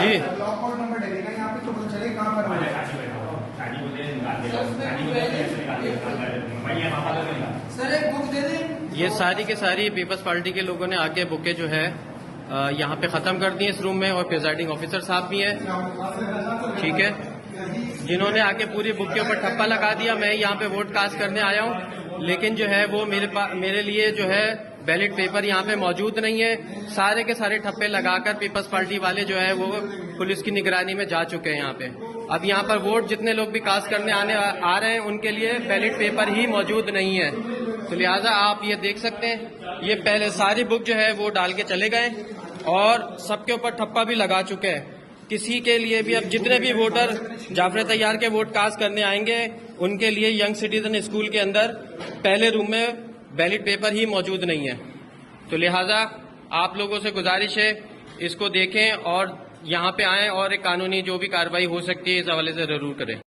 जी block code number डलेगा यहाँ पे तो पता चलेगा कहाँ पर सर एक बुक दे दें। ये सारी के सारी पीपल्स पार्टी के लोगों ने आके बुके जो है यहाँ पे खत्म कर दी है इस रूम में, और प्रिजाइडिंग ऑफिसर साहब भी हैं, ठीक है, जिन्होंने आके पूरी बुक के ऊपर ठप्पा लगा दिया। मैं यहाँ पे वोट कास्ट करने आया हूँ, लेकिन जो है वो मेरे लिए जो है बैलेट पेपर यहाँ पे मौजूद नहीं है। सारे के सारे ठप्पे लगाकर पीपल्स पार्टी वाले जो है वो पुलिस की निगरानी में जा चुके हैं यहाँ पे। अब यहाँ पर वोट जितने लोग भी कास्ट करने आ रहे हैं उनके लिए बैलेट पेपर ही मौजूद नहीं है। तो लिहाजा आप ये देख सकते हैं, ये पहले सारी बुक जो है वो डाल के चले गए और सबके ऊपर ठप्पा भी लगा चुके हैं। किसी के लिए भी अब जितने भी वोटर जाफर तैयार के वोट कास्ट करने आएंगे उनके लिए यंग सिटीजन स्कूल के अंदर पहले रूम में बैलेट पेपर ही मौजूद नहीं है। तो लिहाजा आप लोगों से गुजारिश है, इसको देखें और यहाँ पे आएं और एक कानूनी जो भी कार्रवाई हो सकती है इस हवाले से जरूर करें।